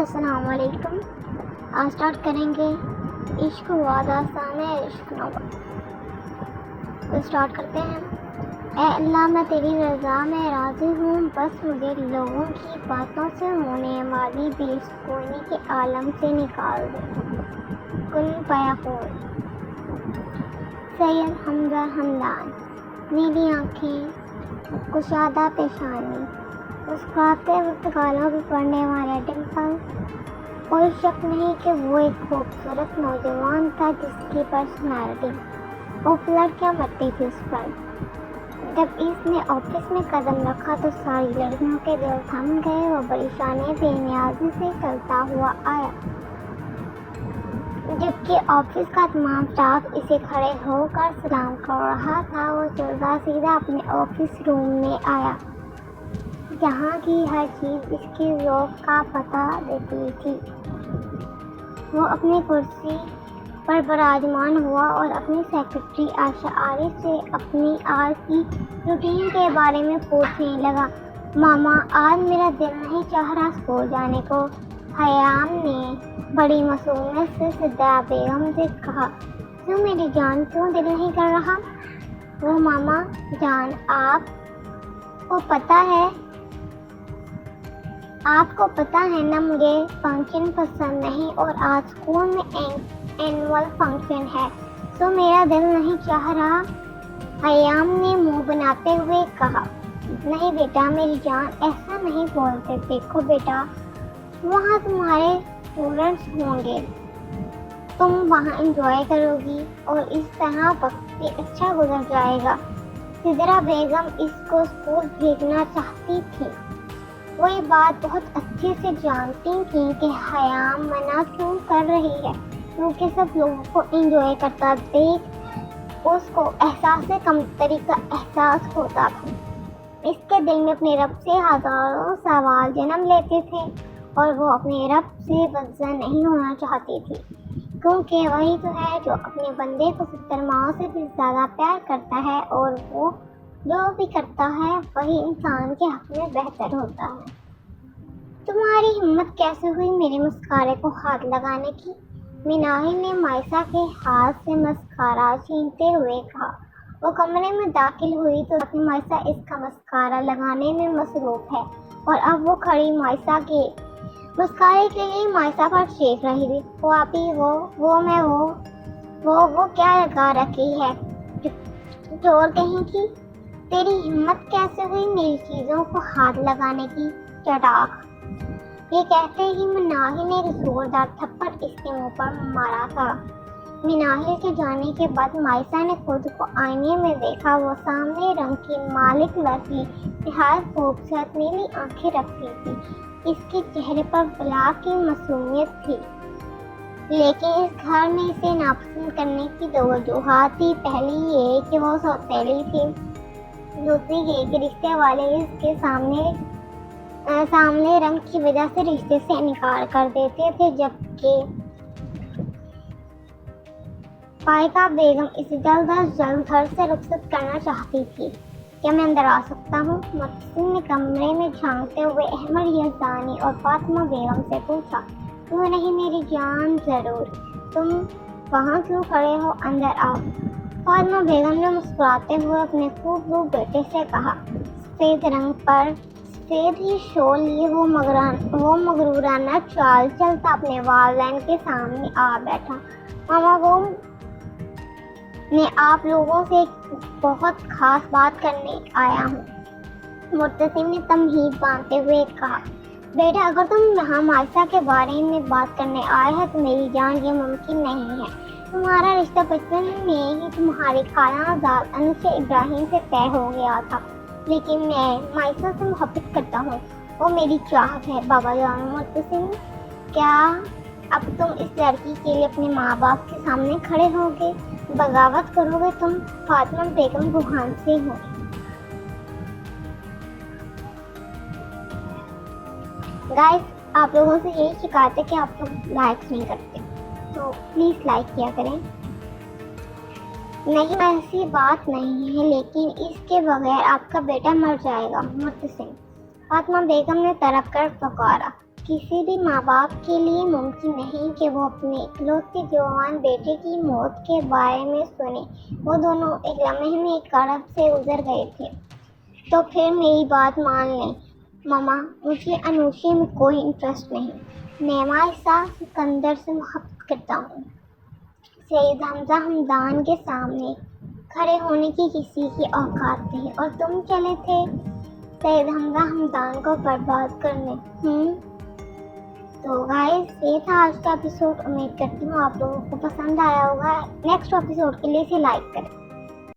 السلام علیکم۔ آج اسٹارٹ کریں گے عشق ہوا داستان ہے عشق نوا۔ تو اسٹارٹ کرتے ہیں۔ اے اللہ میں تیری رضا میں راضی ہوں، بس مجھے لوگوں کی باتوں سے ہونے والی بے سکونی کے عالم سے نکال دے۔ کن فیکون۔ سید حمزہ ہمدان۔ نیلی آنکھیں، کشادہ پیشانی، مسکراتے وقت گالوں پہ پڑنے والے ڈمپل۔ کوئی شک نہیں کہ وہ ایک خوبصورت نوجوان تھا جس کی پرسنالٹی اور لڑکیاں مرتی تھی اس پر۔ جب اس نے آفس میں قدم رکھا تو ساری لڑکیوں کے دل تھم گئے۔ وہ بڑی شان بے نیازی سے چلتا ہوا آیا، جبکہ آفس کا تمام اسٹاف اسے کھڑے ہو کر سلام کر رہا تھا۔ وہ چلتا سیدھا اپنے آفس روم میں آیا، جہاں کی ہر چیز اس کے ذوق کا پتہ دیتی تھی۔ وہ اپنی کرسی پر براجمان ہوا اور اپنی سیکرٹری عائشہ عارف سے اپنی آج کی روٹین کے بارے میں پوچھنے لگا۔ ماما، آج میرا دل نہیں چاہ رہا اسکول جانے کو، خیام نے بڑی معصومیت سے صدرا بیگم سے کہا۔ کیوں میری جان، کیوں دل نہیں کر رہا؟ وہ ماما جان، آپ کو پتہ ہے نا مجھے فنکشن پسند نہیں، اور آج اسکول میں اینول فنکشن ہے، تو میرا دل نہیں چاہ رہا۔ خیام نے منہ بناتے ہوئے کہا۔ نہیں بیٹا میری جان، ایسا نہیں بولتے۔ دیکھو بیٹا، وہاں تمہارے اسٹوڈنٹس ہوں گے، تم وہاں انجوائے کرو گی اور اس طرح وقت بھی اچھا گزر جائے گا۔ صدرا بیگم اس کو اسکول بھیجنا چاہتی تھی۔ وہ یہ بات بہت اچھے سے جانتی تھیں کہ خیام منع کیوں کر رہی ہے، کیونکہ سب لوگوں کو انجوائے کرتا دیکھ اس کو احساس کمتری کا احساس ہوتا تھا۔ اس کے دل میں اپنے رب سے ہزاروں سوال جنم لیتے تھے، اور وہ اپنے رب سے بدزن نہیں ہونا چاہتی تھی، کیونکہ وہی تو ہے جو اپنے بندے کو 70 ماؤں سے بھی زیادہ پیار کرتا ہے، اور وہ جو بھی کرتا ہے وہی انسان کے حق میں بہتر ہوتا ہے۔ تمہاری ہمت کیسے ہوئی میرے مسکارے کو ہاتھ لگانے کی؟ مناہل نے مائسہ کے ہاتھ سے مسکارا چھینتے ہوئے کہا۔ وہ کمرے میں داخل ہوئی تو مائسہ اس کا مسکارا لگانے میں مصروف ہے، اور اب وہ کھڑی مائسہ کے مسکارے کے لیے مائسہ پر چیخ رہی تھی۔ واپی وہ کیا لگا رکھی ہے چور کہیں کی؟ تیری ہمت کیسے ہوئی میری چیزوں کو ہاتھ لگانے کی؟ چٹاک! یہ کہتے ہی مناہل نے ایک زوردار تھپڑ اس کے منہ پر مارا تھا۔ مناہل کے جانے کے بعد مائسہ نے خود کو آئینے میں دیکھا۔ وہ سامنے رنگ کی مالک لڑکی نہایت خوبصورت نیلی آنکھیں رکھتی تھی۔ اس کے چہرے پر بلا کی معصومیت تھی، لیکن اس گھر میں اسے ناپسند کرنے کی دو وجوہات تھی۔ پہلی یہ کہ وہ سوتیلی تھی، دوسری یہ کہ رشتے والے اس کے سامنے رنگ کی وجہ سے رشتے سے انکار کر دیتے تھے، جبکہ فائقہ بیگم اسے جلد از جلد گھر سے رخصت کرنا چاہتی تھی۔ کیا میں اندر آ سکتا ہوں؟ محسن نے کمرے میں جھانکتے ہوئے احمد یزدانی اور فاطمہ بیگم سے پوچھا۔ کیوں نہیں میری جان، ضرور۔ تم وہاں کیوں کھڑے ہو؟ اندر آؤ۔ فاطمہ بیگم نے مسکراتے ہوئے اپنے خوبصورت بیٹے سے کہا۔ سفید رنگ پر سفید ہی شال لیے وہ مغرورانہ چال چلتا اپنے والدین کے سامنے آ بیٹھا۔ ماما، میں آپ لوگوں سے ایک بہت خاص بات کرنے آیا ہوں۔ مرتسم نے تمہید باندھتے ہوئے کہا۔ بیٹا، اگر تم یہاں مائسہ کے بارے میں بات کرنے آئے ہیں تو میری جان یہ ممکن نہیں ہے۔ تمہارا رشتہ بچپن میں ہی تمہاری خالہ زاد انشا ابراہیم سے طے ہو گیا تھا، لیکن میں مائسہ سے محبت کرتا ہوں، وہ میری چاہت ہے۔ بابا جان مرتسم، کیا اب تم اس لڑکی کے لیے اپنے ماں باپ کے سامنے کھڑے ہوگے، بغاوت کرو گے؟ تم فاطمہ بیگم روحان سے ہو۔ گائز، آپ لوگوں سے یہی شکایت ہے کہ آپ لوگ لائک نہیں کرتے، تو پلیز لائک کیا کریں۔ نہیں، ایسی بات نہیں ہے، لیکن اس کے بغیر آپ کا بیٹا مر جائے گا۔ مرتسم، فاطمہ بیگم نے تڑپ کر پکارا۔ کسی بھی ماں باپ کے لیے ممکن نہیں کہ وہ اپنے اکلوتے جوان بیٹے کی موت کے بارے میں سنے۔ وہ دونوں ایک لمحے میں ایک عرب سے گزر گئے تھے۔ تو پھر میری بات مان لیں ماما، مجھے انوشے میں کوئی انٹرسٹ نہیں۔ میں مائسہ سکندر سے محبت کرتا ہوں۔ سید حمزہ ہمدان کے سامنے کھڑے ہونے کی کسی کی اوقات نہیں، اور تم چلے تھے سید حمزہ ہمدان کو برباد کرنے۔ تو گائز، یہ تھا آج کا ایپیسوڈ۔ امید کرتی ہوں آپ لوگوں کو پسند آیا ہوگا۔ نیکسٹ ایپیسوڈ کے لیے اسے لائک کریں۔